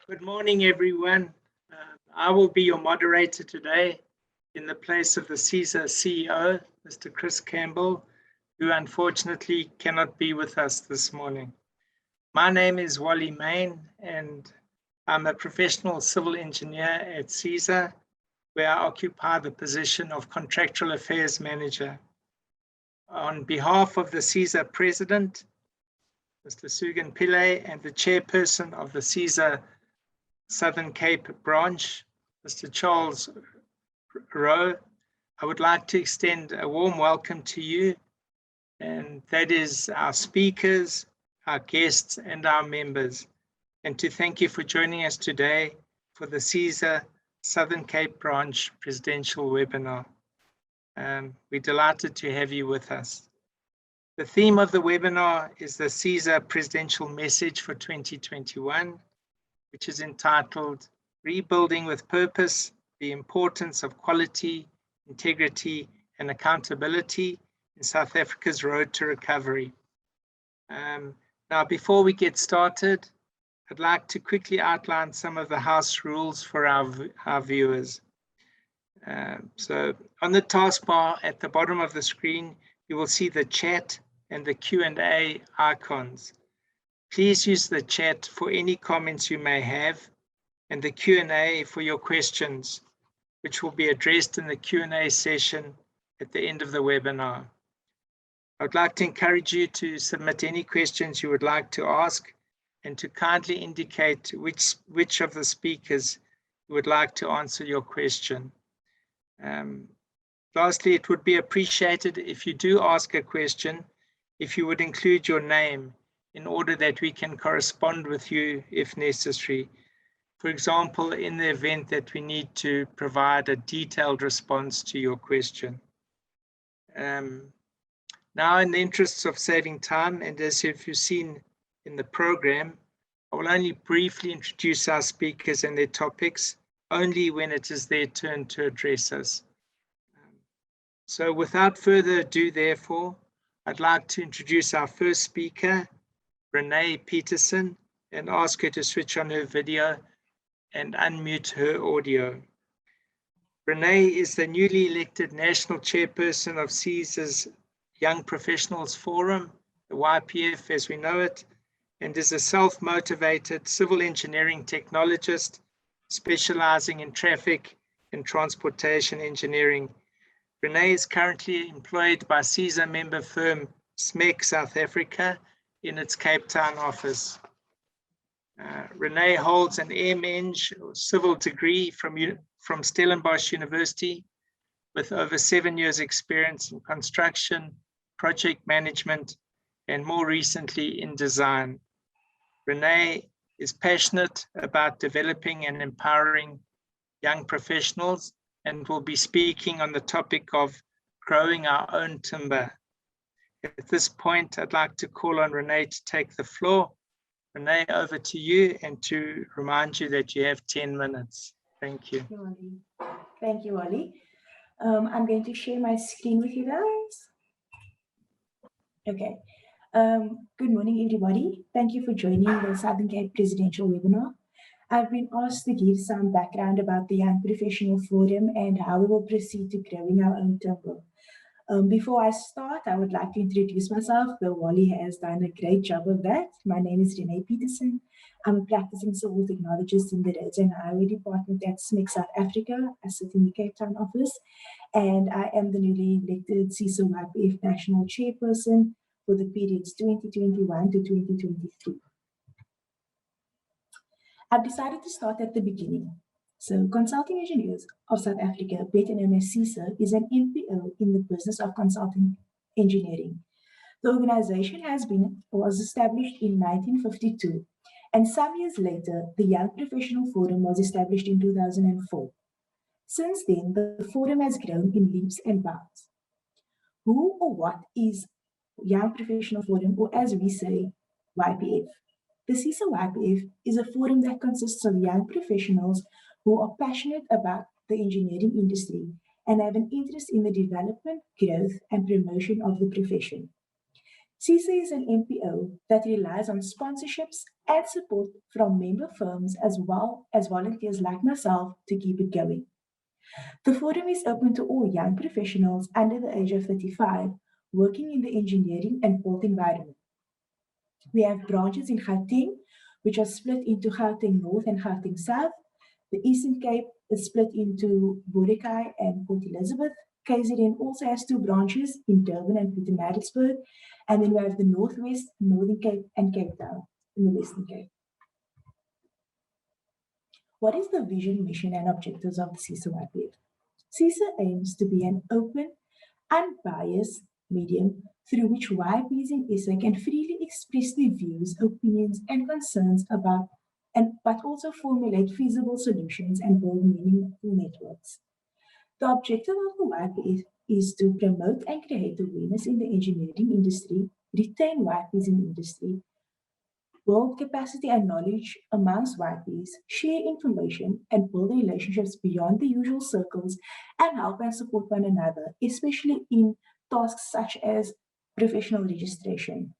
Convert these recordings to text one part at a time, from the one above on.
Good morning, everyone. I will be your moderator today in the place of the CESA CEO, Mr. Chris Campbell, who unfortunately cannot be with us this morning. My name is Wally Main, and I'm a professional civil engineer at CESA, where I occupy the position of Contractual Affairs Manager. On behalf of the CESA President, Mr. Sugan Pillay, and the Chairperson of the CESA Southern Cape branch, Mr. Charles Rowe, I would like to extend a warm welcome to you, and that is our speakers, our guests, and our members, and to thank you for joining us today for the CESA Southern Cape branch presidential webinar. We're delighted to have you with us. The theme of the webinar is the CESA presidential message for 2021, which is entitled Rebuilding with Purpose, the Importance of Quality, Integrity, and Accountability in South Africa's Road to Recovery. Now, before we get started, I'd like to quickly outline some of the house rules for our viewers. So on the taskbar at the bottom of the screen, you will see the chat and the Q&A icons. Please use the chat for any comments you may have, and the Q&A for your questions, which will be addressed in the Q&A session at the end of the webinar. I would like to encourage you to submit any questions you would like to ask, and to kindly indicate which of the speakers you would like to answer your question. Lastly, it would be appreciated if you do ask a question, if you would include your name in order that we can correspond with you if necessary. For example, in the event that we need to provide a detailed response to your question. Now, in the interests of saving time, and as you've seen in the program, I will only briefly introduce our speakers and their topics, only when it is their turn to address us. So without further ado, therefore, I'd like to introduce our first speaker, Renee Peterson, and ask her to switch on her video and unmute her audio. Renee is the newly elected National Chairperson of CESA's Young Professionals Forum, the YPF as we know it, and is a self-motivated civil engineering technologist specializing in traffic and transportation engineering. Renee is currently employed by CESA member firm SMEC South Africa in its Cape Town office. Renee holds an MEng civil degree from Stellenbosch University with over 7 years experience in construction, project management, and more recently in design. Renee is passionate about developing and empowering young professionals and will be speaking on the topic of growing our own timber. At this point, I'd like to call on Renee to take the floor. Renee, over to you, and to remind you that you have 10 minutes. Thank you. Thank you, Wally. I'm going to share my screen with you guys. Okay. Good morning, everybody. Thank you for joining the Southern Cape Presidential Webinar. I've been asked to give some background about the Young Professional Forum and how we will proceed to growing our own timber. Before I start, I would like to introduce myself, though Wally has done a great job of that. My name is Renee Peterson. I'm a practicing civil technologist in the Roads and Highway Department at SMEC South Africa. I sit in the Cape Town office, and I am the newly elected CESA YBF National Chairperson for the periods 2021 to 2023. I've decided to start at the beginning. So Consulting Engineers of South Africa, better known as CESA, is an NPO in the business of consulting engineering. The organization was established in 1952, and some years later, the Young Professional Forum was established in 2004. Since then, the forum has grown in leaps and bounds. Who or what is Young Professional Forum, or as we say, YPF? The CESA YPF is a forum that consists of young professionals who are passionate about the engineering industry and have an interest in the development, growth, and promotion of the profession. CESA is an NPO that relies on sponsorships and support from member firms as well as volunteers like myself to keep it going. The forum is open to all young professionals under the age of 35 working in the engineering and built environment. We have branches in Gauteng, which are split into Gauteng North and Gauteng South. The Eastern Cape is split into Boracay and Port Elizabeth. KZN also has 2 branches in Durban and Pietermaritzburg. And then we have the Northwest, Northern Cape, and Cape Town in the Western Cape. What is the vision, mission, and objectives of the CESA YBF? CESA aims to be an open, unbiased medium through which YBs in SA can freely express their views, opinions, and concerns about, but also formulate feasible solutions and build meaningful networks. The objective of the YBF is to promote and create awareness in the engineering industry, retain YBs in the industry, build capacity and knowledge amongst YPs, share information, and build relationships beyond the usual circles, and help and support one another, especially in tasks such as professional registration.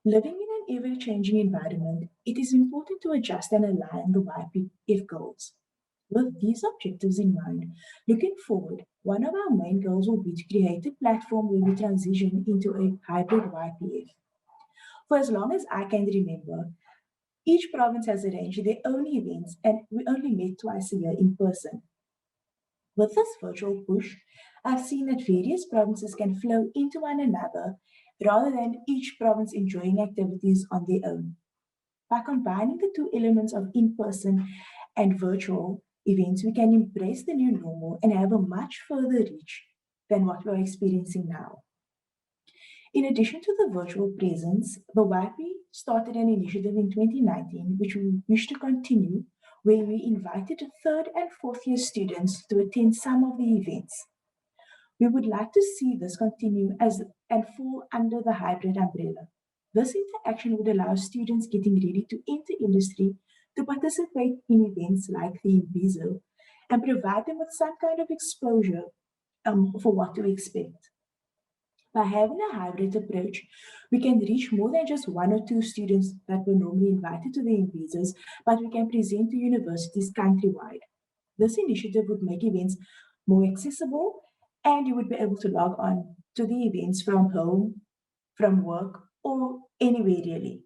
Living in an ever-changing environment, it is important to adjust and align the YPF goals. With these objectives in mind, looking forward, one of our main goals will be to create a platform where we transition into a hybrid YPF. For as long as I can remember, each province has arranged their own events and we only met twice a year in person. With this virtual push, I've seen that various provinces can flow into one another rather than each province enjoying activities on their own. By combining the 2 elements of in-person and virtual events, we can embrace the new normal and have a much further reach than what we are experiencing now. In addition to the virtual presence, the YP started an initiative in 2019, which we wish to continue, where we invited 3rd and 4th year students to attend some of the events. We would like to see this continue and fall under the hybrid umbrella. This interaction would allow students getting ready to enter industry to participate in events like the Imbizo and provide them with some kind of exposure for what to expect. By having a hybrid approach, we can reach more than just 1 or 2 students that were normally invited to the Imbizos, but we can present to universities countrywide. This initiative would make events more accessible, and you would be able to log on to the events from home, from work, or anywhere really.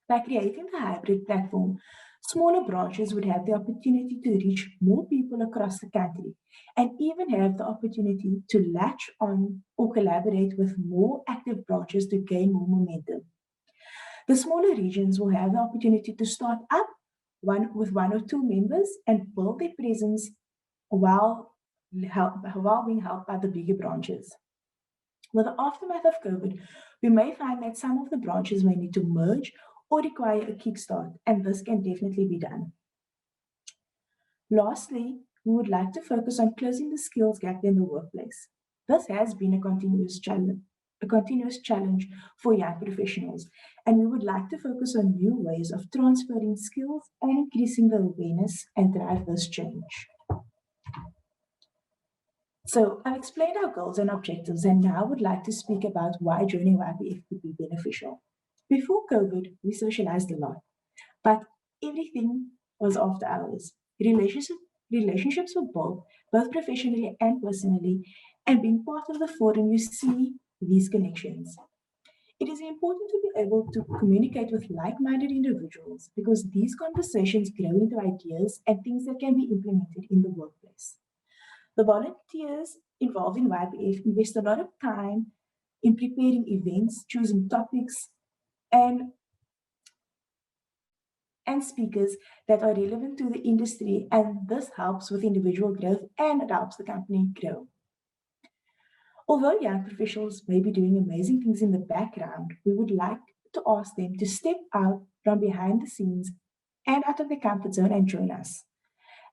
By creating the hybrid platform, smaller branches would have the opportunity to reach more people across the country and even have the opportunity to latch on or collaborate with more active branches to gain more momentum. The smaller regions will have the opportunity to start up with 1 or 2 members and build their presence while being helped by the bigger branches. With the aftermath of COVID, we may find that some of the branches may need to merge or require a kickstart, and this can definitely be done. Lastly, we would like to focus on closing the skills gap in the workplace. This has been a continuous challenge for young professionals, and we would like to focus on new ways of transferring skills and increasing the awareness and drive this change. So I've explained our goals and objectives, and now I would like to speak about why joining YBF could be beneficial. Before COVID, we socialized a lot, but everything was after hours. Relationships were built, both professionally and personally, and being part of the forum, you see these connections. It is important to be able to communicate with like-minded individuals because these conversations grow into ideas and things that can be implemented in the workplace. The volunteers involved in YBF invest a lot of time in preparing events, choosing topics, and speakers that are relevant to the industry, and this helps with individual growth and it helps the company grow. Although young professionals may be doing amazing things in the background, we would like to ask them to step out from behind the scenes and out of their comfort zone and join us.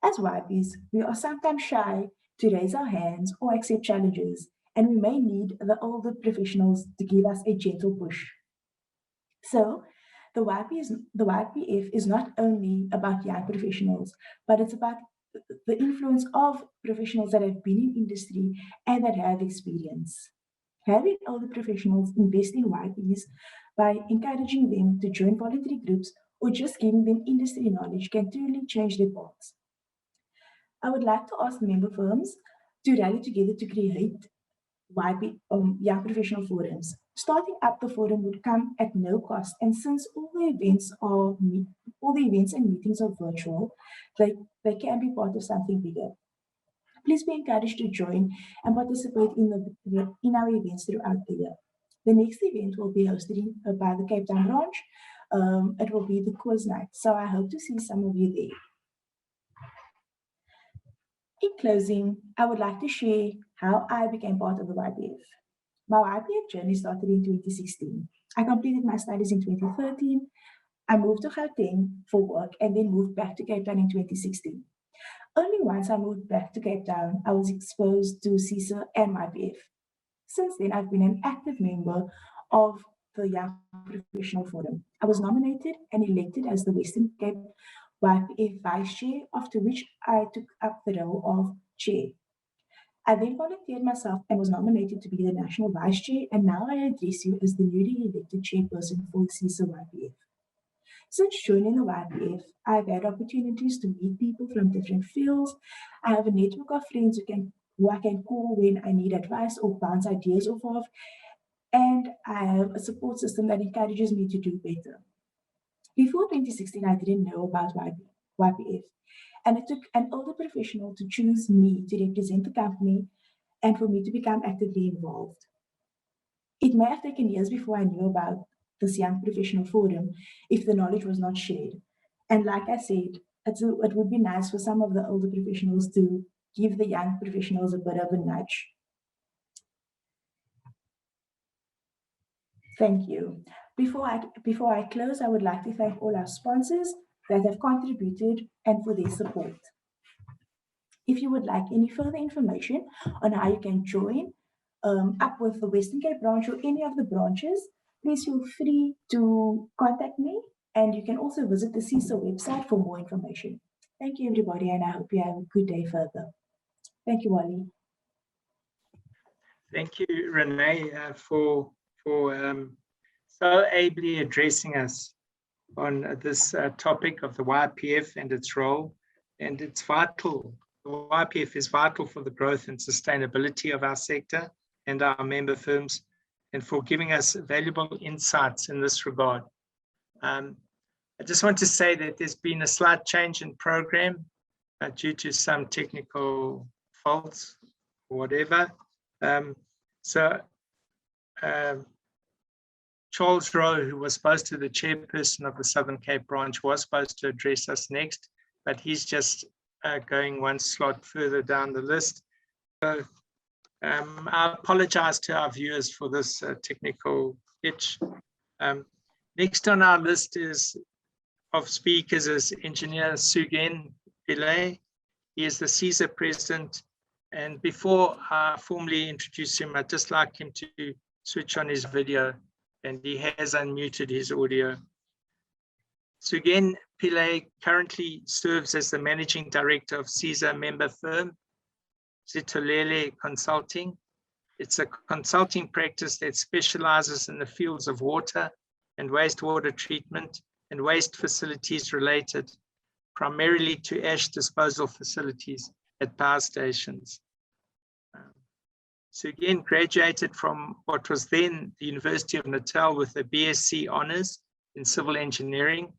As YPs, we are sometimes shy to raise our hands or accept challenges, and we may need the older professionals to give us a gentle push. So, the YPF is not only about young professionals, but it's about the influence of professionals that have been in industry and that have experience. Having older professionals invest in YBs by encouraging them to join voluntary groups or just giving them industry knowledge can truly change their paths. I would like to ask member firms to rally together to create young professional forums. Starting up the forum would come at no cost, and since all the events and meetings are virtual, they can be part of something bigger. Please be encouraged to join and participate in our events throughout the year. The next event will be hosted by the Cape Town branch. It will be the quiz night, so I hope to see some of you there. In closing, I would like to share how I became part of the YBF. My IPF journey started in 2016. I completed my studies in 2013. I moved to Gauteng for work and then moved back to Cape Town in 2016. Only once I moved back to Cape Town, I was exposed to CESA and YBF. Since then, I've been an active member of the Young Professional Forum. I was nominated and elected as the Western Cape YBF Vice Chair, after which I took up the role of Chair. I then volunteered myself and was nominated to be the National Vice Chair, and now I address you as the newly elected Chairperson for the CESA YBF. Since joining the YBF, I've had opportunities to meet people from different fields. I have a network of friends who I can call when I need advice or bounce ideas off of, and I have a support system that encourages me to do better. Before 2016, I didn't know about YBF, and it took an older professional to choose me to represent the company and for me to become actively involved. It may have taken years before I knew about this Young Professional Forum if the knowledge was not shared. And like I said, it would be nice for some of the older professionals to give the young professionals a bit of a nudge. Thank you. Before I close, I would like to thank all our sponsors that have contributed and for their support. If you would like any further information on how you can join up with the Western Cape branch or any of the branches, please feel free to contact me, and you can also visit the CESA website for more information. Thank you, everybody, and I hope you have a good day further. Thank you, Wally. Thank you, Renee, for so ably addressing us on this topic of the YPF and its role. And it's vital. The YPF is vital for the growth and sustainability of our sector and our member firms, and for giving us valuable insights in this regard. I just want to say that there's been a slight change in program due to some technical faults or whatever. Charles Rowe, who was supposed to be the chairperson of the Southern Cape branch, was supposed to address us next, but he's just going one slot further down the list. So I apologize to our viewers for this technical hitch. Next on our list of speakers is Engineer Sugen Pillay. He is the CESA president. And before I formally introduce him, I'd just like him to switch on his video, and he has unmuted his audio. Sugen Pillay currently serves as the managing director of CESA member firm, Zitolele Consulting. It's a consulting practice that specializes in the fields of water and wastewater treatment and waste facilities related primarily to ash disposal facilities at power stations. Sugen graduated from what was then the University of Natal with a BSc honors in civil engineering,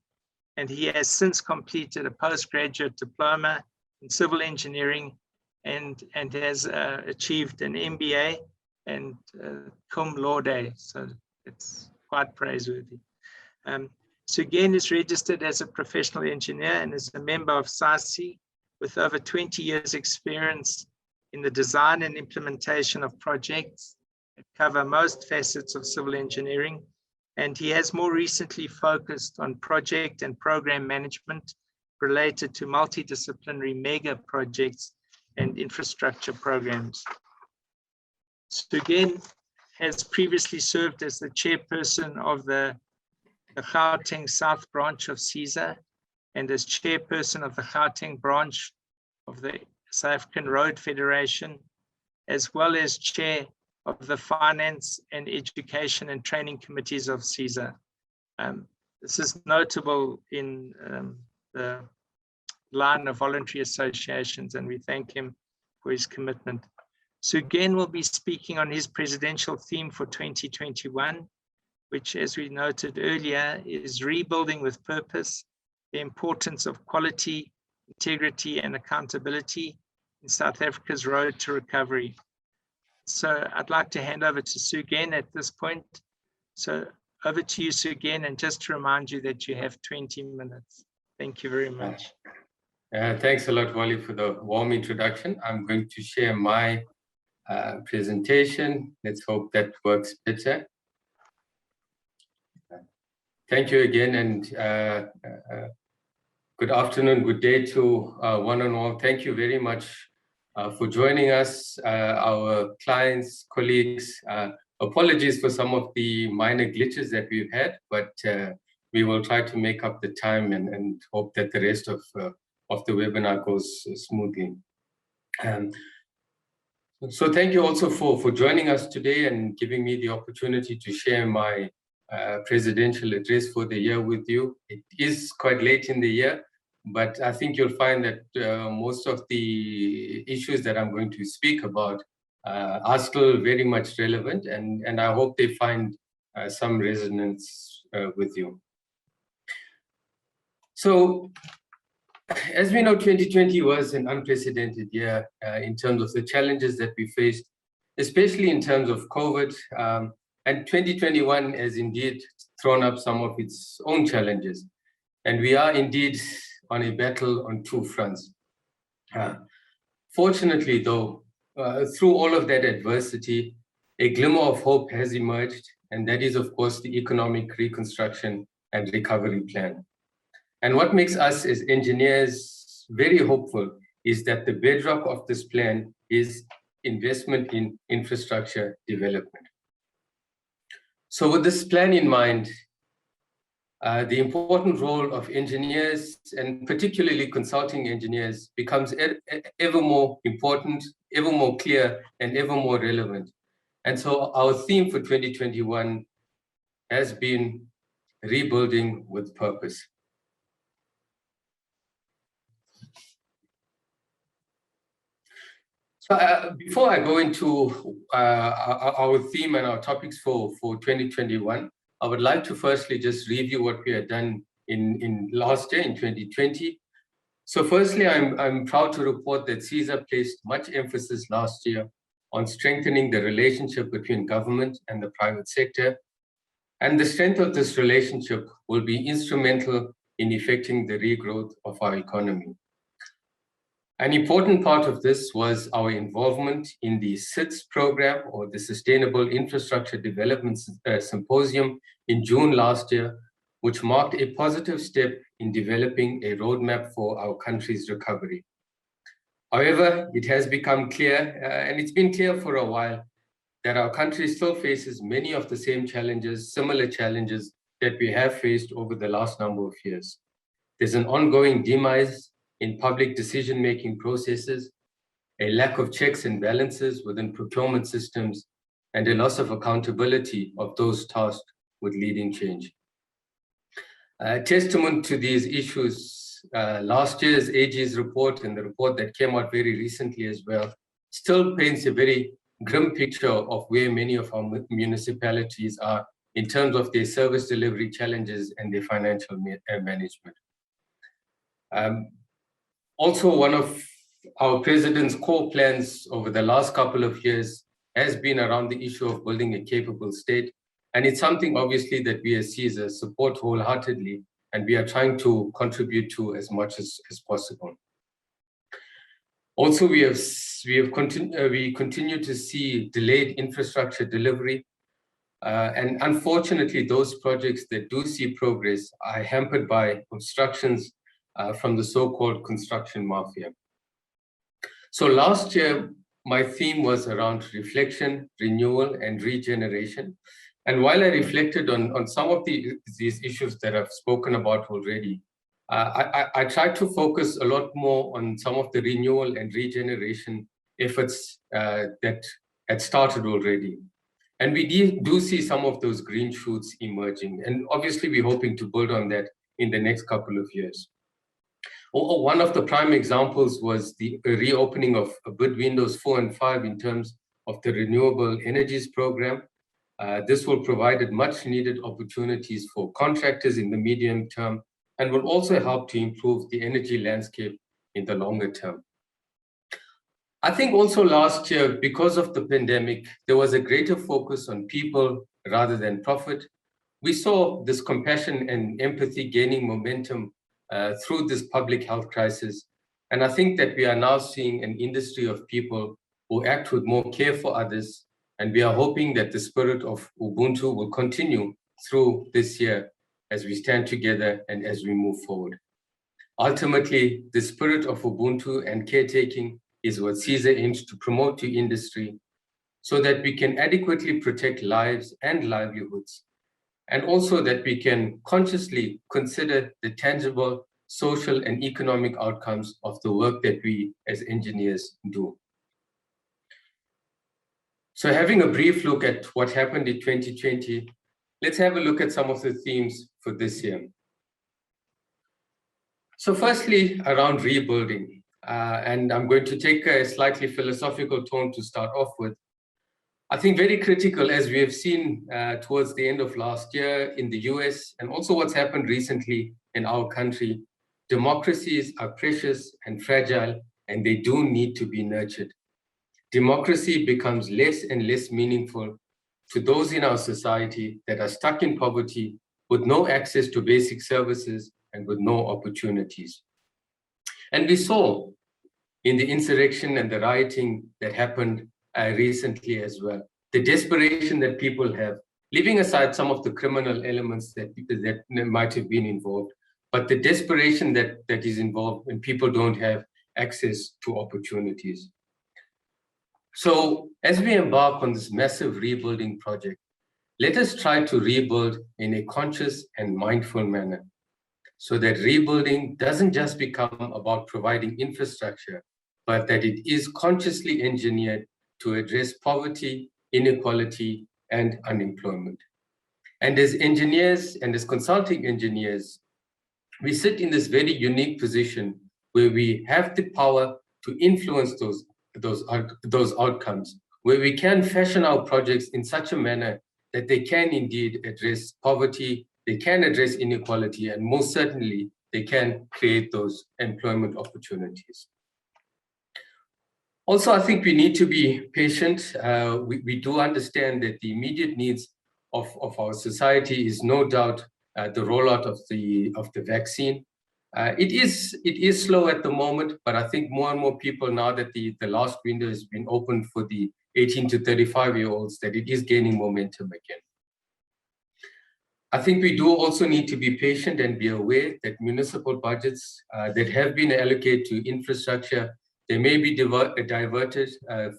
and he has since completed a postgraduate diploma in civil engineering and has achieved an MBA and cum laude, so it's quite praiseworthy. Sugen is registered as a professional engineer and is a member of CESA with over 20 years experience in the design and implementation of projects that cover most facets of civil engineering. And he has more recently focused on project and program management related to multidisciplinary mega projects and infrastructure programs. Sugen has previously served as the chairperson of the Gauteng South branch of CESA and as chairperson of the Gauteng branch of the South African Road Federation, as well as chair of the Finance and Education and Training Committees of CESA. This is notable in the line of voluntary associations, and we thank him for his commitment. Sugen will be speaking on his presidential theme for 2021, which, as we noted earlier, is rebuilding with purpose, the importance of quality, integrity, and accountability in South Africa's road to recovery. So I'd like to hand over to Sugen at this point. So over to you, Sugen, and just to remind you that you have 20 minutes. Thank you very much. Thanks a lot, Wally, for the warm introduction. I'm going to share my presentation. Let's hope that works better. Thank you again, and good afternoon, good day to one and all. Thank you very much for joining us, our clients, colleagues. Apologies for some of the minor glitches that we've had, but we will try to make up the time and hope that the rest of the webinar goes smoothly. So thank you also for joining us today and giving me the opportunity to share my presidential address for the year with you. It is quite late in the year, but I think you'll find that most of the issues that I'm going to speak about are still very much relevant, and I hope they find some resonance with you. So, as we know, 2020 was an unprecedented year in terms of the challenges that we faced, especially in terms of COVID. And 2021 has indeed thrown up some of its own challenges. And we are indeed on a battle on two fronts. Fortunately, though, through all of that adversity, a glimmer of hope has emerged, and that is, of course, the economic reconstruction and recovery plan. And what makes us as engineers very hopeful is that the bedrock of this plan is investment in infrastructure development. So with this plan in mind, the important role of engineers, and particularly consulting engineers, becomes ever more important, ever more clear, and ever more relevant. And so our theme for 2021 has been rebuilding with purpose. So before I go into our theme and our topics for 2021, I would like to firstly just review what we had done in last year, in 2020. So firstly, I'm proud to report that CESA placed much emphasis last year on strengthening the relationship between government and the private sector. And the strength of this relationship will be instrumental in effecting the regrowth of our economy. An important part of this was our involvement in the SITS program, or the Sustainable Infrastructure Development Symposium, in June last year, which marked a positive step in developing a roadmap for our country's recovery. However, it has become clear, and it's been clear for a while, that our country still faces many of the same challenges, similar challenges that we have faced over the last number of years. There's an ongoing demise in public decision-making processes, a lack of checks and balances within procurement systems, and a loss of accountability of those tasked with leading change. Testament to these issues, last year's AG's report, and the report that came out very recently as well, still paints a very grim picture of where many of our municipalities are in terms of their service delivery challenges and their financial management. Also, one of our president's core plans over the last couple of years has been around the issue of building a capable state. And it's something obviously that we as CESA support wholeheartedly, and we are trying to contribute to as much as possible. Also, we continue to see delayed infrastructure delivery. And unfortunately, those projects that do see progress are hampered by obstructions from the so-called construction mafia. So last year, my theme was around reflection, renewal, and regeneration. And while I reflected on some of these issues that I've spoken about already, I tried to focus a lot more on some of the renewal and regeneration efforts that had started already. And we do see some of those green shoots emerging. And obviously, we're hoping to build on that in the next couple of years. One of the prime examples was the reopening of bid windows 4 and 5 in terms of the renewable energies program. This will provide much needed opportunities for contractors in the medium term and will also help to improve the energy landscape in the longer term. I think also last year, because of the pandemic, there was a greater focus on people rather than profit. We saw this compassion and empathy gaining momentum through this public health crisis. And I think that we are now seeing an industry of people who act with more care for others. And we are hoping that the spirit of Ubuntu will continue through this year as we stand together and as we move forward. Ultimately, the spirit of Ubuntu and caretaking is what CESA aims to promote to industry so that we can adequately protect lives and livelihoods, and also that we can consciously consider the tangible social and economic outcomes of the work that we as engineers do. So having a brief look at what happened in 2020, let's have a look at some of the themes for this year. So firstly, around rebuilding, and I'm going to take a slightly philosophical tone to start off with. I think very critical, as we have seen towards the end of last year in the US, and also what's happened recently in our country, democracies are precious and fragile, and they do need to be nurtured. Democracy becomes less and less meaningful to those in our society that are stuck in poverty with no access to basic services and with no opportunities. And we saw in the insurrection and the rioting that happened recently as well, the desperation that people have, leaving aside some of the criminal elements that might have been involved, but the desperation that is involved when people don't have access to opportunities. So as we embark on this massive rebuilding project, let us try to rebuild in a conscious and mindful manner, so that rebuilding doesn't just become about providing infrastructure, but that it is consciously engineered to address poverty, inequality, and unemployment. And as engineers and as consulting engineers, we sit in this very unique position where we have the power to influence those outcomes, where we can fashion our projects in such a manner that they can indeed address poverty, they can address inequality, and most certainly they can create those employment opportunities. Also, I think we need to be patient. We do understand that the immediate needs of our society is no doubt the rollout of the vaccine. It is slow at the moment, but I think more and more people, now that the last window has been opened for the 18 to 35-year-olds, that it is gaining momentum again. I think we do also need to be patient and be aware that municipal budgets that have been allocated to infrastructure, they may be diverted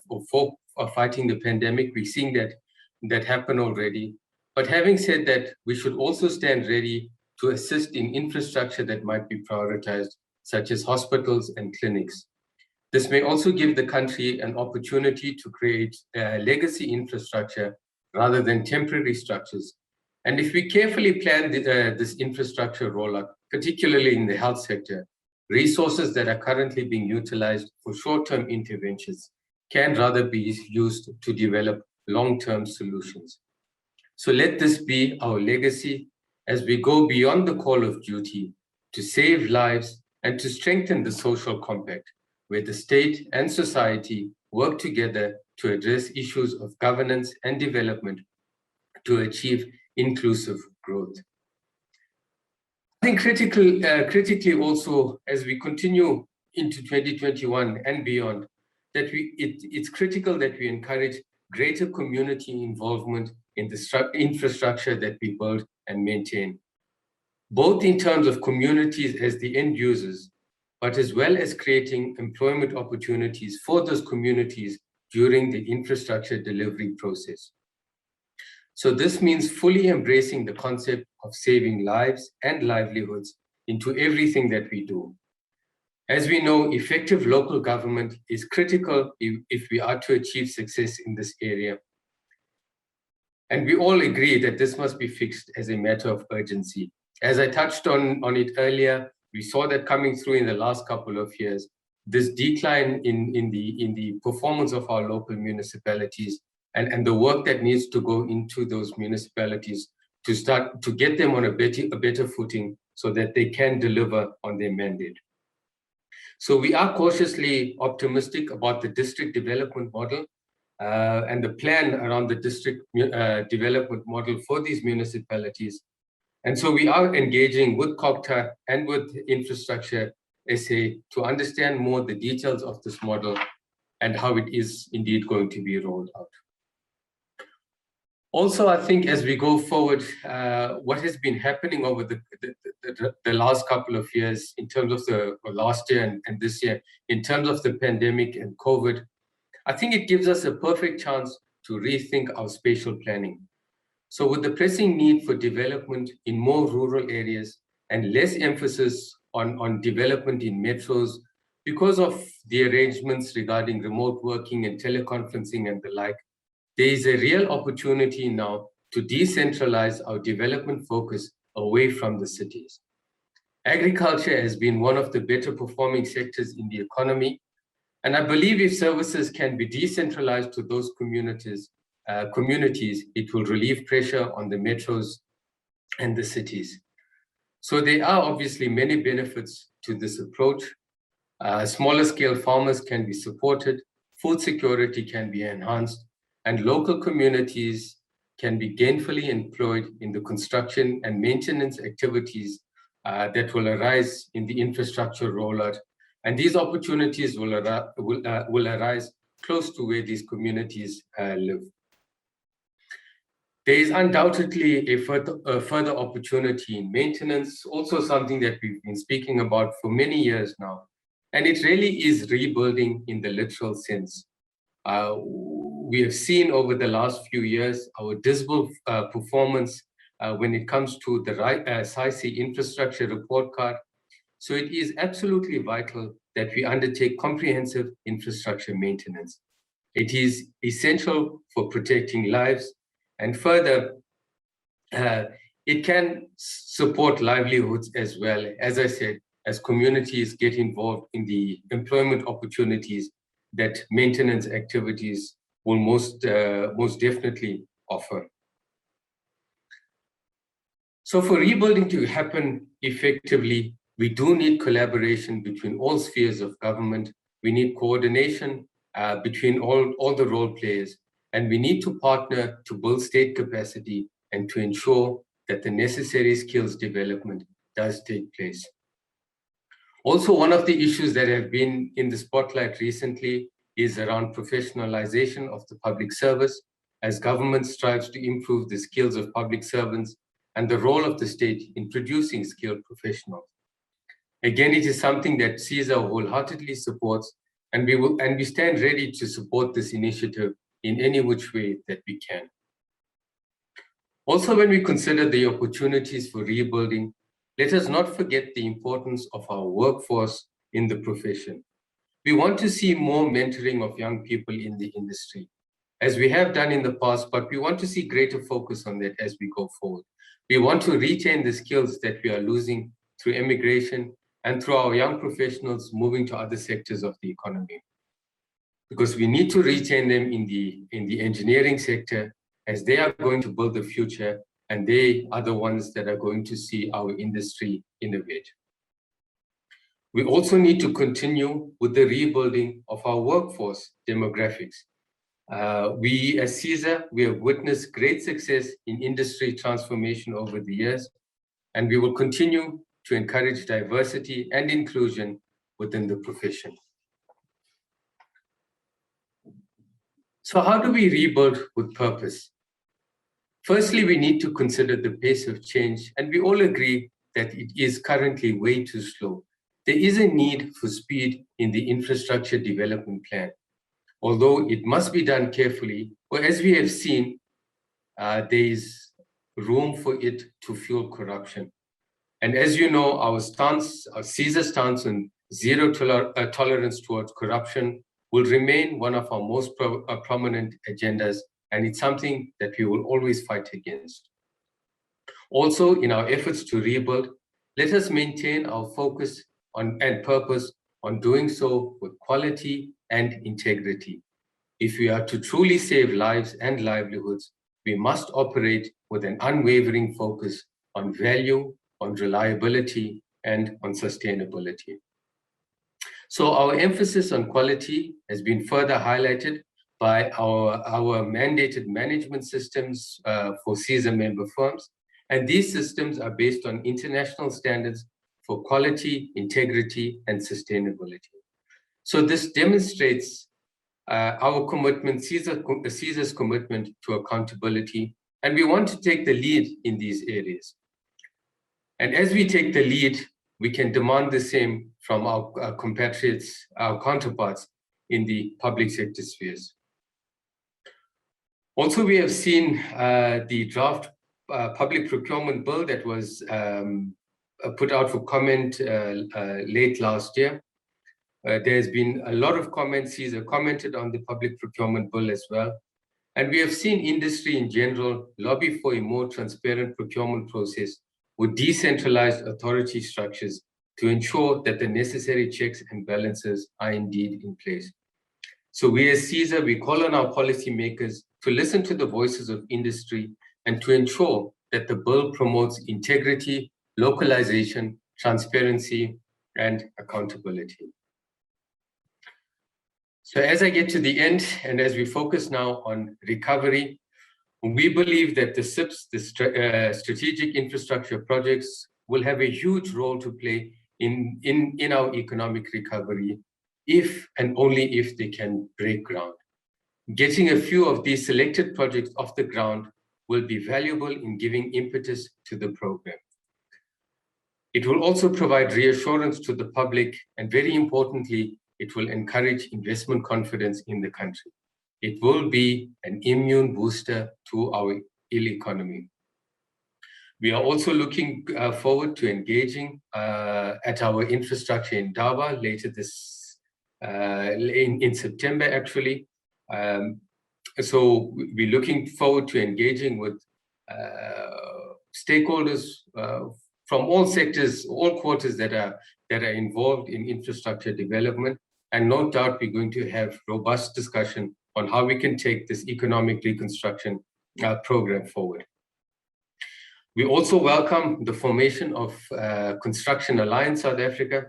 for fighting the pandemic. We're seeing that happen already. But having said that, we should also stand ready to assist in infrastructure that might be prioritized, such as hospitals and clinics. This may also give the country an opportunity to create legacy infrastructure rather than temporary structures. And if we carefully plan this infrastructure rollout, particularly in the health sector, resources that are currently being utilized for short-term interventions can rather be used to develop long-term solutions. So let this be our legacy as we go beyond the call of duty to save lives and to strengthen the social compact, where the state and society work together to address issues of governance and development to achieve inclusive growth. I think critically also, as we continue into 2021 and beyond, that it's critical that we encourage greater community involvement in the infrastructure that we build and maintain, both in terms of communities as the end users, but as well as creating employment opportunities for those communities during the infrastructure delivery process. So this means fully embracing the concept of saving lives and livelihoods into everything that we do. As we know, effective local government is critical if we are to achieve success in this area. And we all agree that this must be fixed as a matter of urgency. As I touched on it earlier, we saw that coming through in the last couple of years, this decline in the performance of our local municipalities and the work that needs to go into those municipalities to start to get them on a better footing so that they can deliver on their mandate. So we are cautiously optimistic about the district development model and the plan around the district development model for these municipalities. And so we are engaging with COGTA and with Infrastructure SA to understand more the details of this model and how it is indeed going to be rolled out. Also, I think as we go forward, what has been happening over the last couple of years in terms of the last year and this year, in terms of the pandemic and COVID, I think it gives us a perfect chance to rethink our spatial planning. So with the pressing need for development in more rural areas and less emphasis on development in metros because of the arrangements regarding remote working and teleconferencing and the like, there is a real opportunity now to decentralize our development focus away from the cities. Agriculture has been one of the better performing sectors in the economy, and I believe if services can be decentralized to those communities, it will relieve pressure on the metros and the cities. So there are obviously many benefits to this approach. Smaller scale farmers can be supported, food security can be enhanced, and local communities can be gainfully employed in the construction and maintenance activities that will arise in the infrastructure rollout. And these opportunities will arise close to where these communities live. There is undoubtedly a further opportunity in maintenance, also something that we've been speaking about for many years now. And it really is rebuilding in the literal sense. We have seen over the last few years our dismal performance when it comes to the CESA infrastructure report card. So it is absolutely vital that we undertake comprehensive infrastructure maintenance. It is essential for protecting lives, and further, it can support livelihoods as well, as I said, as communities get involved in the employment opportunities that maintenance activities will most definitely offer. So for rebuilding to happen effectively, we do need collaboration between all spheres of government. We need coordination between all the role players, and we need to partner to build state capacity and to ensure that the necessary skills development does take place. Also, one of the issues that have been in the spotlight recently is around professionalization of the public service as government strives to improve the skills of public servants and the role of the state in producing skilled professionals. Again, it is something that CESA wholeheartedly supports, and we stand ready to support this initiative in any which way that we can. Also, when we consider the opportunities for rebuilding, let us not forget the importance of our workforce in the profession. We want to see more mentoring of young people in the industry, as we have done in the past, but we want to see greater focus on that as we go forward. We want to retain the skills that we are losing through immigration and through our young professionals moving to other sectors of the economy. Because we need to retain them in the engineering sector, as they are going to build the future, and they are the ones that are going to see our industry innovate. We also need to continue with the rebuilding of our workforce demographics. We as CESA, we have witnessed great success in industry transformation over the years, and we will continue to encourage diversity and inclusion within the profession. So how do we rebuild with purpose? Firstly, we need to consider the pace of change, and we all agree that it is currently way too slow. There is a need for speed in the infrastructure development plan, although it must be done carefully, or as we have seen, there is room for it to fuel corruption. And as you know, our CESA stance on zero tolerance towards corruption will remain one of our most prominent agendas, and it's something that we will always fight against. Also, in our efforts to rebuild, let us maintain our focus on and purpose on doing so with quality and integrity. If we are to truly save lives and livelihoods, we must operate with an unwavering focus on value, on reliability, and on sustainability. So our emphasis on quality has been further highlighted by our mandated management systems for CESA member firms. And these systems are based on international standards for quality, integrity, and sustainability. So this demonstrates our commitment, CESA's commitment to accountability, and we want to take the lead in these areas. And as we take the lead, we can demand the same from our compatriots, our counterparts in the public sector spheres. Also, we have seen the draft public procurement bill that was put out for comment late last year. There's been a lot of comments. CESA commented on the public procurement bill as well. And we have seen industry in general lobby for a more transparent procurement process with decentralized authority structures to ensure that the necessary checks and balances are indeed in place. So we as CESA, we call on our policymakers to listen to the voices of industry and to ensure that the bill promotes integrity, localization, transparency, and accountability. So as I get to the end, and as we focus now on recovery, we believe that the SIPs, the strategic infrastructure projects, will have a huge role to play in our economic recovery if and only if they can break ground. Getting a few of these selected projects off the ground will be valuable in giving impetus to the program. It will also provide reassurance to the public, and very importantly, it will encourage investment confidence in the country. It will be an immune booster to our economy. We are also looking forward to engaging at our infrastructure in Daba later this, in September actually. So we're looking forward to engaging with stakeholders from all sectors, all quarters that are involved in infrastructure development. And no doubt we're going to have robust discussion on how we can take this economic reconstruction program forward. We also welcome the formation of Construction Alliance South Africa.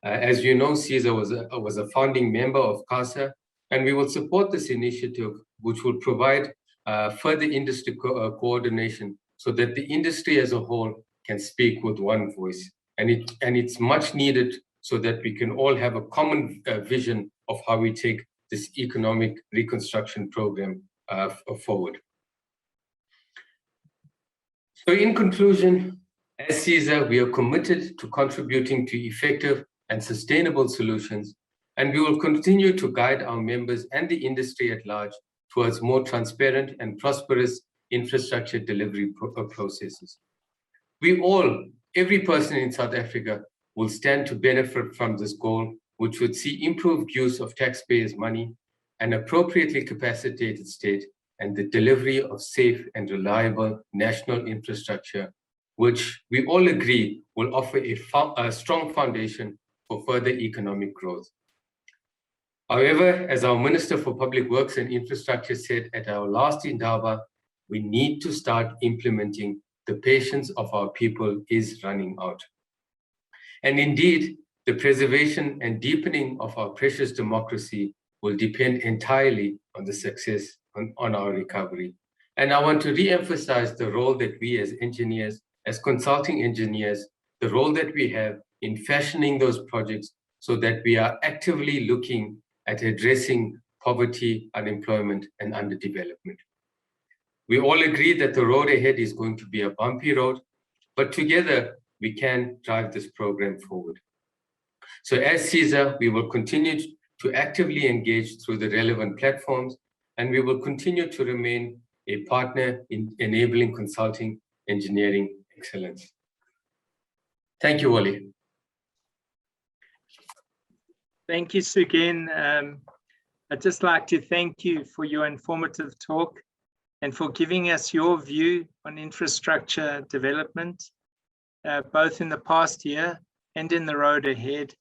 As you know, CESA was a founding member of CASA, and we will support this initiative, which will provide further industry coordination so that the industry as a whole can speak with one voice. And it's much needed so that we can all have a common vision of how we take this economic reconstruction program forward. So in conclusion, as CESA, we are committed to contributing to effective and sustainable solutions, and we will continue to guide our members and the industry at large towards more transparent and prosperous infrastructure delivery processes. We all, every person in South Africa, will stand to benefit from this goal, which would see improved use of taxpayers' money, an appropriately capacitated state, and the delivery of safe and reliable national infrastructure, which we all agree will offer a strong foundation for further economic growth. However, as our Minister for Public Works and Infrastructure said at our last Indaba, we need to start implementing. The patience of our people is running out. And indeed, the preservation and deepening of our precious democracy will depend entirely on the success on our recovery. And I want to re-emphasize the role that we as engineers, as consulting engineers, the role that we have in fashioning those projects so that we are actively looking at addressing poverty, unemployment, and underdevelopment. We all agree that the road ahead is going to be a bumpy road, but together we can drive this program forward. So as CESA, we will continue to actively engage through the relevant platforms, and we will continue to remain a partner in enabling consulting engineering excellence. Thank you, Wally. Thank you, Sugin. I'd just like to thank you for your informative talk and for giving us your view on infrastructure development, both in the past year and in the road ahead.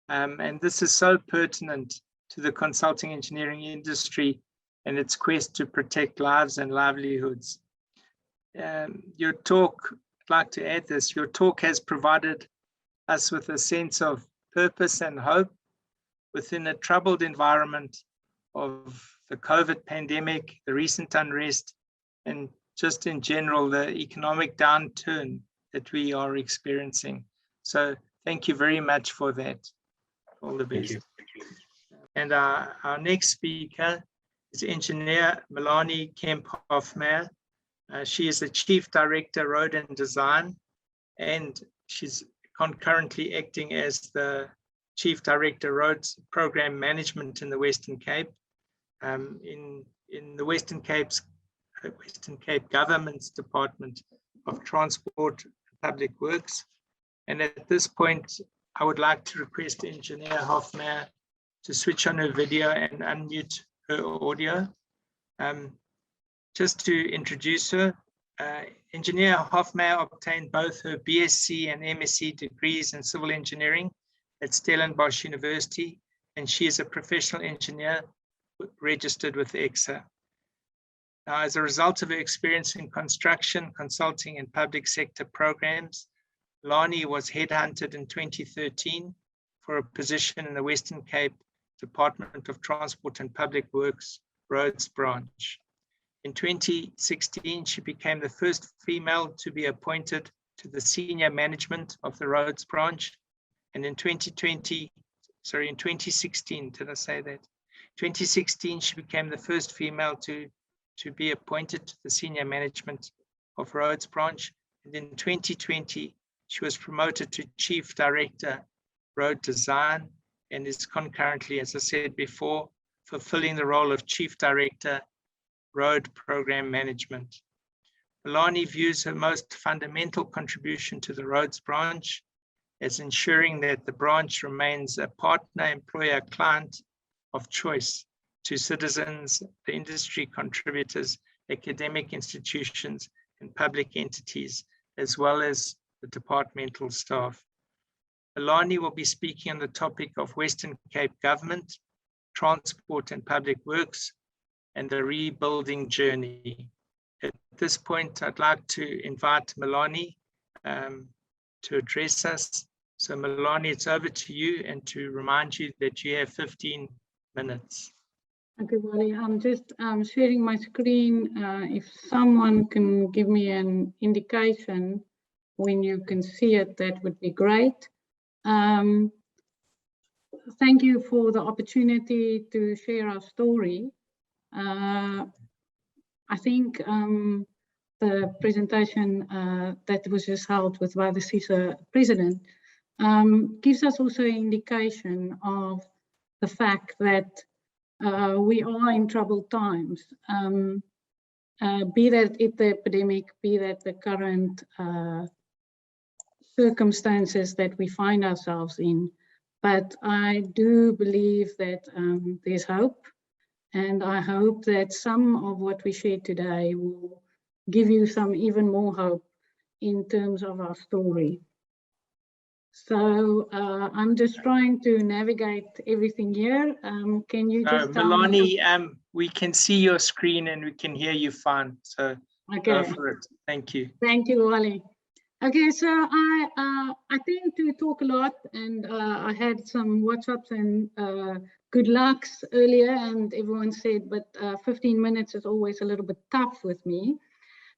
And this is so pertinent to the consulting engineering industry and its quest to protect lives and livelihoods. Your talk, I'd like to add this, your talk has provided us with a sense of purpose and hope within a troubled environment of the COVID pandemic, the recent unrest, and just in general, the economic downturn that we are experiencing. So thank you very much for that. All the best. And our next speaker is Engineer Melanie Kemp-Hofmeyer. She is the Chief Director, Road and Design, and she's concurrently acting as the Chief Director, Roads Program Management in the Western Cape. In the Western Cape Government's Department of Transport and Public Works. And at this point, I would like to request Engineer Hofmeyer to switch on her video and unmute her audio. Just to introduce her, Engineer Hofmeyer obtained both her BSc and MSc degrees in civil engineering at Stellenbosch University, and she is a professional engineer registered with CESA. Now, as a result of her experience in construction, consulting, and public sector programs, Lani was headhunted in 2013 for a position in the Western Cape Department of Transport and Public Works Roads branch. In 2016, she became the first female to be appointed to the senior management of the roads branch. And in 2016, did I say that? 2016, she became the first female to be appointed to the senior management of roads branch. And in 2020, she was promoted to Chief Director, Road Design, and is concurrently, as I said before, fulfilling the role of Chief Director, Road Program Management. Melanie views her most fundamental contribution to the roads branch as ensuring that the branch remains a partner, employer, client of choice to citizens, the industry contributors, academic institutions, and public entities, as well as the departmental staff. Melanie will be speaking on the topic of Western Cape government, transport and public works, and the rebuilding journey. At this point, I'd like to invite Melanie to address us. So Melanie, it's over to you, and to remind you that you have 15 minutes. Okay, Wally, I'm just sharing my screen. If someone can give me an indication when you can see it, that would be great. Thank you for the opportunity to share our story. I think the presentation that was just held by the CESA president gives us also an indication of the fact that we are in troubled times, be that it the epidemic, be that the current circumstances that we find ourselves in. But I do believe that there's hope, and I hope that some of what we share today will give you some even more hope in terms of our story. So I'm just trying to navigate everything here. Can you just Melanie, we can see your screen and we can hear you fine. So go for it. Thank you. Thank you, Wally. Okay, so I tend to talk a lot, and I had some WhatsApps and good lucks earlier, and everyone said, but 15 minutes is always a little bit tough with me.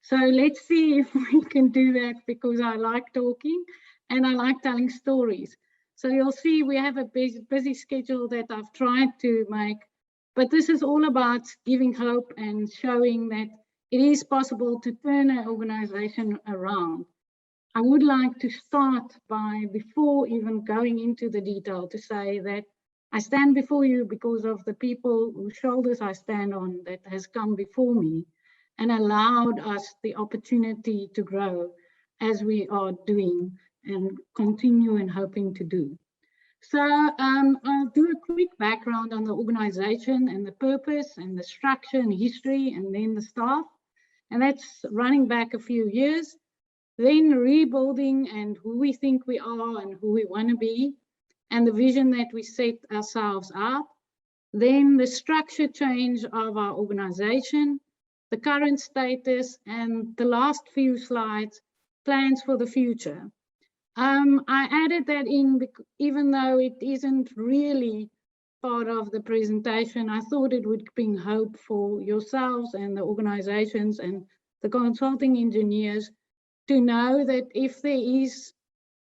So let's see if we can do that, because I like talking and I like telling stories. So you'll see we have a busy schedule that I've tried to make, but this is all about giving hope and showing that it is possible to turn an organization around. I would like to start by, before even going into the detail, to say that I stand before you because of the people whose shoulders I stand on that has come before me and allowed us the opportunity to grow as we are doing and continue and hoping to do. So I'll do a quick background on the organization and the purpose and the structure and history, and then the staff. And that's running back a few years. Then rebuilding and who we think we are and who we want to be, and the vision that we set ourselves up. Then the structure change of our organization, the current status, and the last few slides, plans for the future. I added that in even though it isn't really part of the presentation. I thought it would bring hope for yourselves and the organizations and the consulting engineers to know that if there is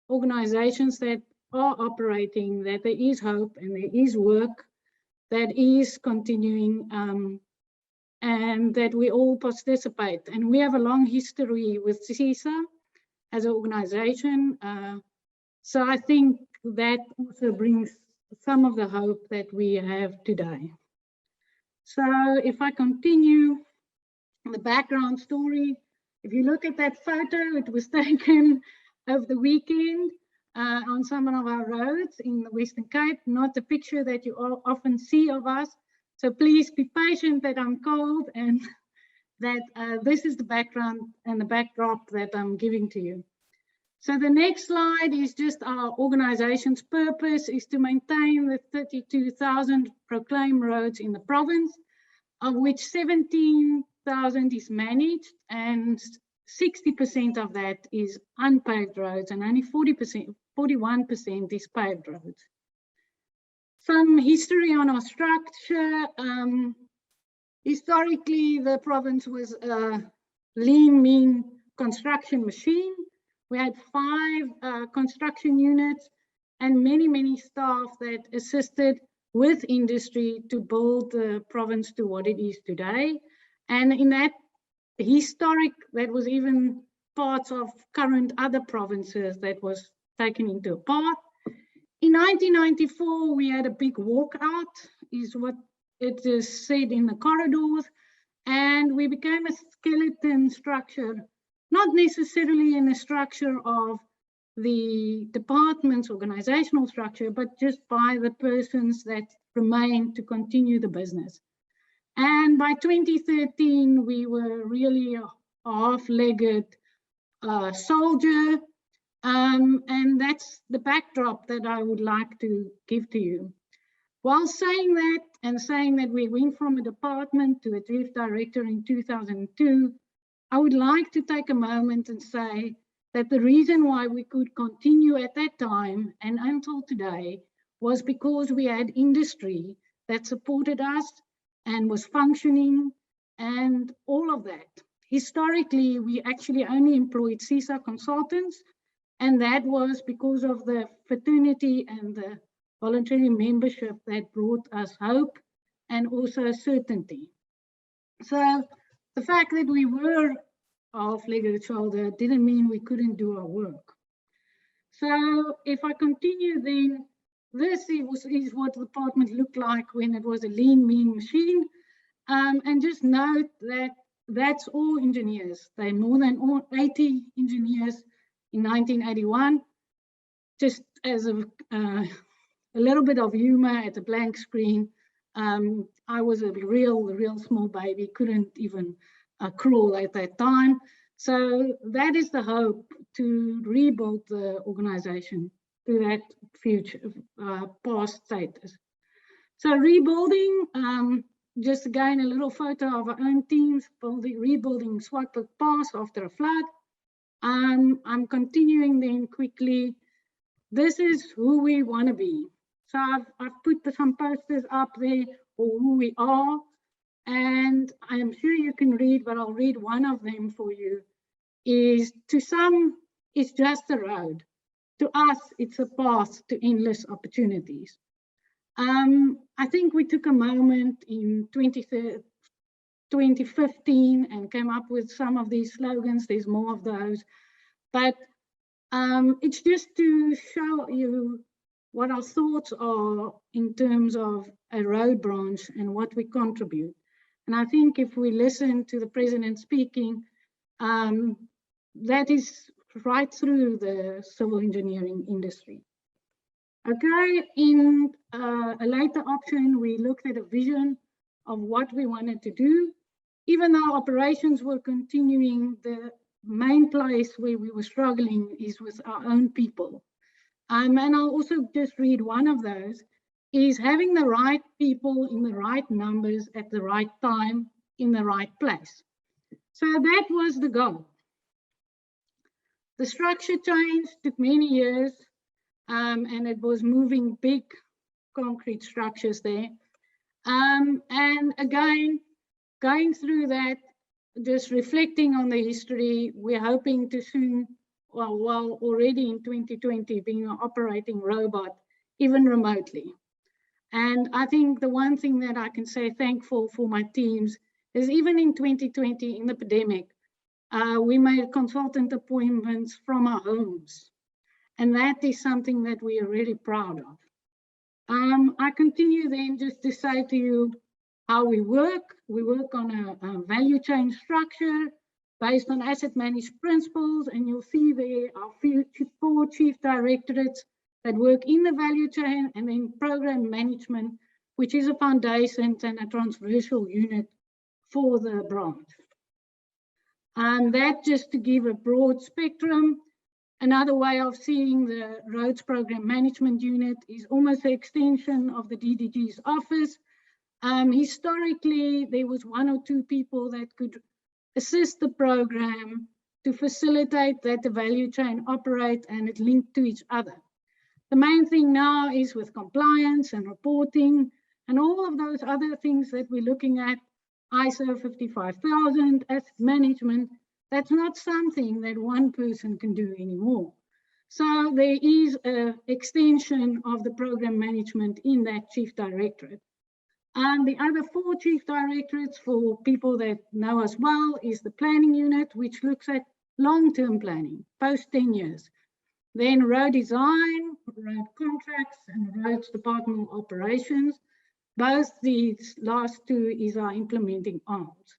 organizations that are operating, that there is hope and there is work that is continuing, and that we all participate. And we have a long history with CESA as an organization. So I think that also brings some of the hope that we have today. So if I continue the background story, if you look at that photo, it was taken over the weekend on some of our roads in the Western Cape, not a picture that you all often see of us. So please be patient that I'm cold and that this is the background and the backdrop that I'm giving to you. So the next slide is just our organization's purpose is to maintain the 32,000 proclaimed roads in the province, of which 17,000 is managed and 60% of that is unpaved roads and only 41% is paved roads. Some history on our structure. Historically, the province was a lean, mean construction machine. We had 5 construction units and many staff that assisted with industry to build the province to what it is today. And in that historic, that was even parts of current other provinces that was taken into part. In 1994, we had a big walkout, is what it is said in the corridors, and we became a skeleton structure, not necessarily in the structure of the department's organizational structure, but just by the persons that remained to continue the business. And by 2013, we were really a half-legged soldier. And that's the backdrop that I would like to give to you. While saying that, and saying that we went from a department to a chief director in 2002, I would like to take a moment and say that the reason why we could continue at that time and until today was because we had industry that supported us and was functioning and all of that. Historically, we actually only employed CESA consultants, and that was because of the fraternity and the voluntary membership that brought us hope and also certainty. So the fact that we were half-legged shoulder didn't mean we couldn't do our work. So if I continue, then this is what the department looked like when it was a lean, mean machine. And just note that that's all engineers. They're more than 80 engineers in 1981. Just as a little bit of humor at a blank screen, I was a real small baby, couldn't even crawl at that time. So that is the hope, to rebuild the organization to that future past status. So rebuilding, just again a little photo of our own teams rebuilding Swartberg Pass after a flood. I'm continuing then quickly. This is who we want to be. So I've put some posters up there for who we are, and I'm sure you can read, but I'll read one of them for you. Is to some, it's just a road. To us, it's a path to endless opportunities. I think we took a moment in 2015 and came up with some of these slogans. There's more of those, but it's just to show you what our thoughts are in terms of a road branch and what we contribute. And I think if we listen to the president speaking, that is right through the civil engineering industry. Okay, in a later option, we looked at a vision of what we wanted to do. Even though operations were continuing, the main place where we were struggling is with our own people. And I'll also just read one of those, is having the right people in the right numbers at the right time in the right place. So that was the goal. The structure change took many years, and it was moving big concrete structures there. And again, going through that, just reflecting on the history, we're hoping to soon, well, already in 2020, being an operating robot, even remotely. And I think the one thing that I can say thankful for my teams is even in 2020, in the pandemic, we made consultant appointments from our homes. And that is something that we are really proud of. I continue then just to say to you how we work. We work on a value chain structure based on asset managed principles, and you'll see there our 4 chief directorates that work in the value chain, and then program management, which is a foundation and a transversal unit for the branch. And that just to give a broad spectrum. Another way of seeing the roads program management unit is almost an extension of the DDG's office. Historically, there was 1 or 2 people that could assist the program to facilitate that the value chain operate and it linked to each other. The main thing now is with compliance and reporting and all of those other things that we're looking at, ISO 55000, asset management, that's not something that one person can do anymore. So there is an extension of the program management in that chief directorate. And the other 4 chief directorates, for people that know us well, is the planning unit, which looks at long-term planning, post 10 years. Then road design, road contracts, and roads department operations. Both these last 2 is our implementing arms.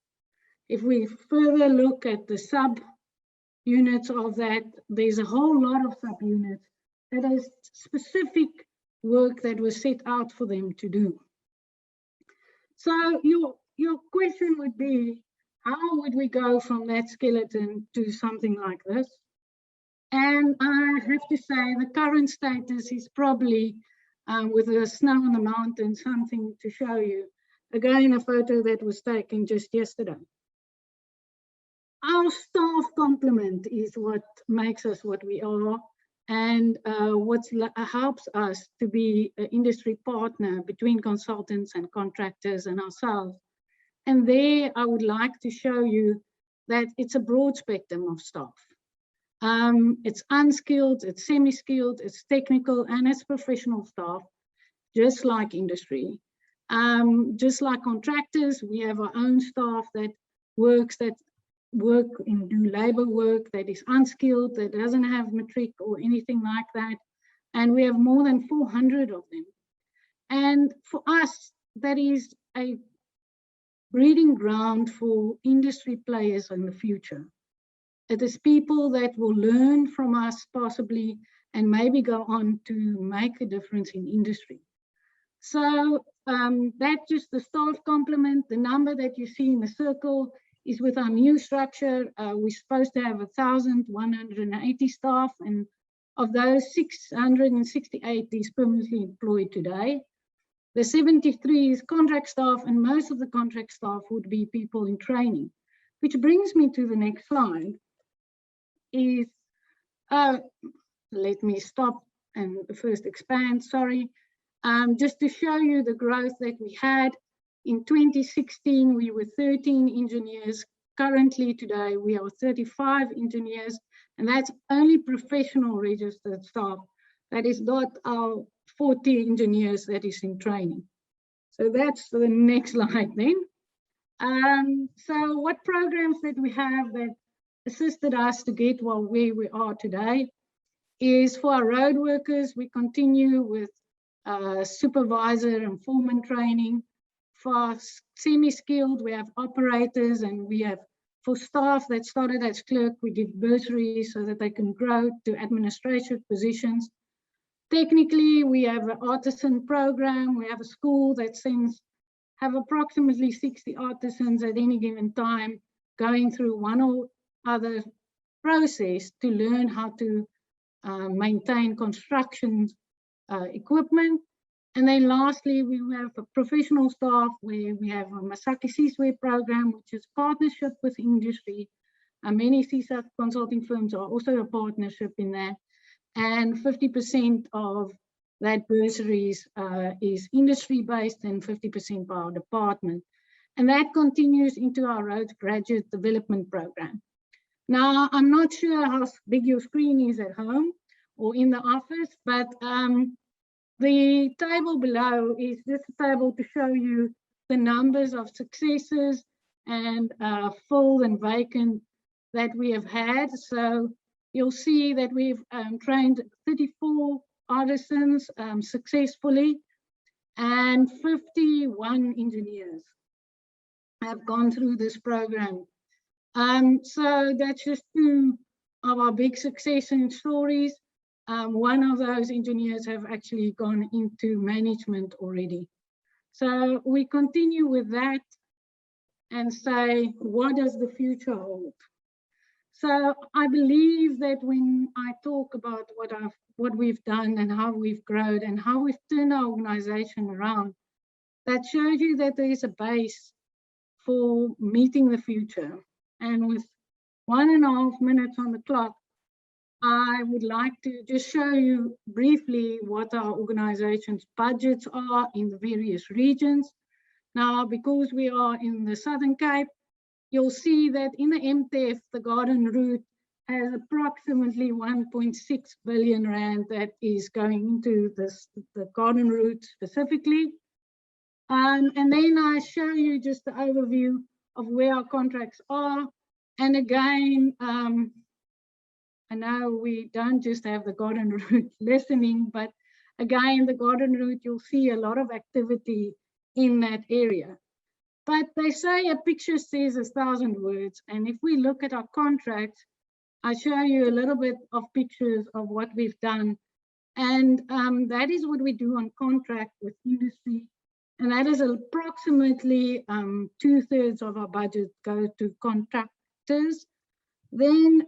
If we further look at the sub-units of that, there's a whole lot of sub-units that is specific work that was set out for them to do. So your question would be, how would we go from that skeleton to something like this? And I have to say the current status is probably, with the snow on the mountain, something to show you. Again, a photo that was taken just yesterday. Our staff complement is what makes us what we are, and what helps us to be an industry partner between consultants and contractors and ourselves. And there I would like to show you that it's a broad spectrum of staff. It's unskilled, it's semi-skilled, it's technical, and it's professional staff, just like industry. Just like contractors, we have our own staff that work and do labor work that is unskilled, that doesn't have matric or anything like that. And we have more than 400 of them. And for us, that is a breeding ground for industry players in the future. It is people that will learn from us possibly and maybe go on to make a difference in industry. So that's just the staff complement. The number that you see in the circle is with our new structure. We're supposed to have 1,180 staff, and of those 668 is permanently employed today. The 73 is contract staff, and most of the contract staff would be people in training, which brings me to the next slide. Is let me stop and first expand, sorry. Just to show you the growth that we had. In 2016, we were 13 engineers. Currently today, we are 35 engineers, and that's only professional registered staff. That is not our 40 engineers that is in training. So that's the next slide then. So what programs that we have that assisted us to get where we are today is for our road workers, we continue with supervisor and foreman training. For semi-skilled, we have operators, and we have, for staff that started as clerk, we give bursaries so that they can grow to administrative positions. Technically, we have an artisan program. We have a school that have approximately 60 artisans at any given time going through one or other process to learn how to maintain construction equipment. And then lastly, we have a professional staff where we have a Masaki CESA program, which is partnership with industry. Many CESA consulting firms are also a partnership in that. And 50% of that bursaries is industry-based and 50% by our department. And that continues into our Rhodes Graduate Development Program. Now, I'm not sure how big your screen is at home or in the office, but the table below is just a table to show you the numbers of successes and full and vacant that we have had. So you'll see that we've trained 34 artisans successfully, and 51 engineers have gone through this program. So that's just two of our big success stories. One of those engineers have actually gone into management already. So we continue with that and say, what does the future hold? So I believe that when I talk about what we've done and how we've grown and how we've turned our organization around, that shows you that there is a base for meeting the future. And with 1.5 minutes on the clock, I would like to just show you briefly what our organization's budgets are in the various regions. Now, because we are in the Southern Cape, you'll see that in the MTF, the garden route has approximately 1.6 billion rand that is going into the garden route specifically. And then I show you just the overview of where our contracts are. And again, I know we don't just have the garden route listening, but again, the garden route, you'll see a lot of activity in that area. But they say a picture says 1,000 words. And if we look at our contracts, I show you a little bit of pictures of what we've done. And that is what we do on contract with industry. And that is approximately 2/3 of our budget go to contractors. Then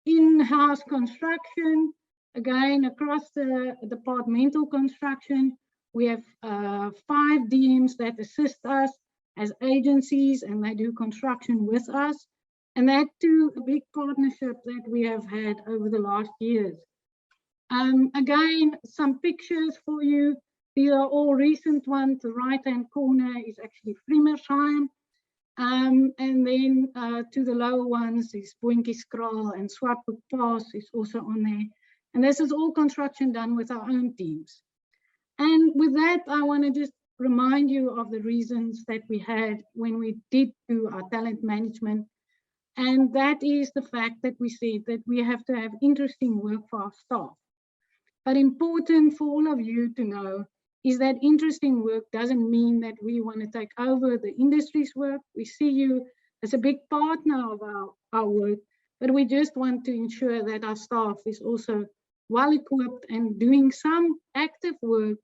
in-house construction, again, across the departmental construction, we have 5 DMs that assist us as agencies, and they do construction with us. And that too, a big partnership that we have had over the last years. Again, some pictures for you. These are all recent ones. The right-hand corner is actually Frimersheim. And then to the lower ones is Boentjieskraal and Swartbroek Pass is also on there. And this is all construction done with our own teams. And with that, I want to just remind you of the reasons that we had when we did do our talent management. And that is the fact that we said that we have to have interesting work for our staff. But important for all of you to know is that interesting work doesn't mean that we want to take over the industry's work. We see you as a big partner of our work, but we just want to ensure that our staff is also well equipped and doing some active work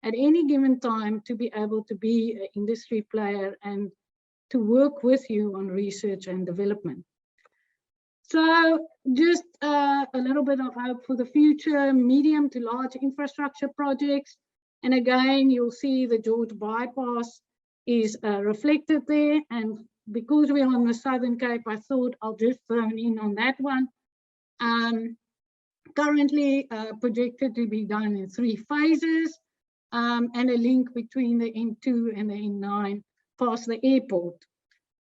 at any given time to be able to be an industry player and to work with you on research and development. So just a little bit of hope for the future, medium to large infrastructure projects. And again, you'll see the George bypass is reflected there. And because we're on the Southern Cape, I thought I'll just zone in on that one. Currently projected to be done in 3 phases, and a link between the N2 and the N9 past the airport.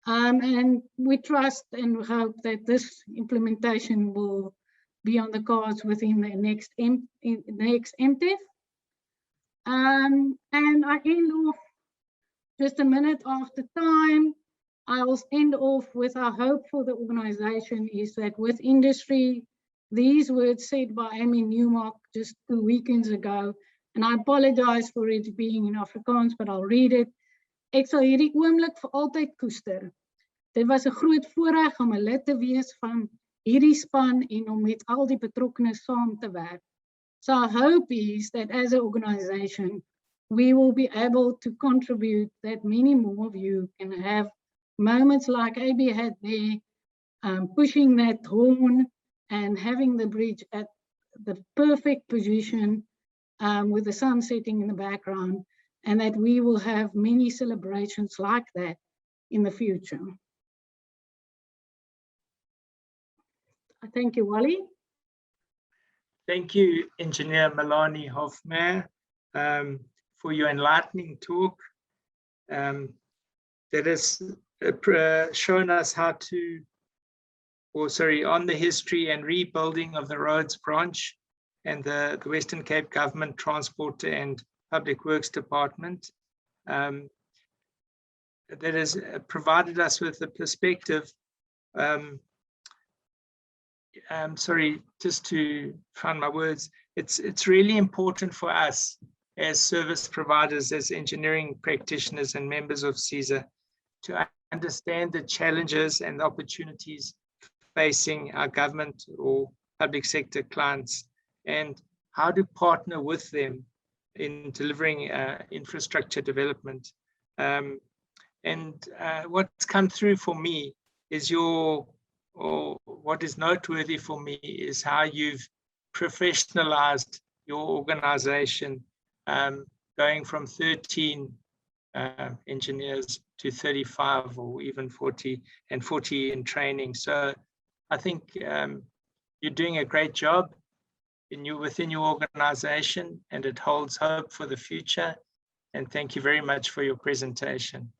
And we trust and hope that this implementation will be on the cards within the next MTF. And I end off just a minute after time. I will end off with our hope for the organization is that with industry, these words said by Amy Newmark just 2 weekends ago, and I apologize for it being in Afrikaans, but I'll read it. Ek sal hierdie oomblik vir altyd koester. Dit was 'n groot voorreg om 'n lid te wees van hierdie span en om met al die betrokkenes saam te werk. So our hope is that as an organization, we will be able to contribute that many more of you can have moments like AB had there, pushing that horn and having the bridge at the perfect position with the sun setting in the background, and that we will have many celebrations like that in the future. Thank you, Wally. Thank you, Engineer Melanie Hofmeyer, for your enlightening talk. That has shown us how to, on the history and rebuilding of the roads branch and the Western Cape Government Transport and Public Works Department. That has provided us with a perspective. Just to find my words, it's really important for us as service providers, as engineering practitioners and members of CESA, to understand the challenges and opportunities facing our government or public sector clients, and how to partner with them in delivering infrastructure development. What's come through for me is what is noteworthy for me is how you've professionalized your organization, going from 13 engineers to 35 or even 40, and 40 in training. So I think you're doing a great job within your organization, and it holds hope for the future. And thank you very much for your presentation.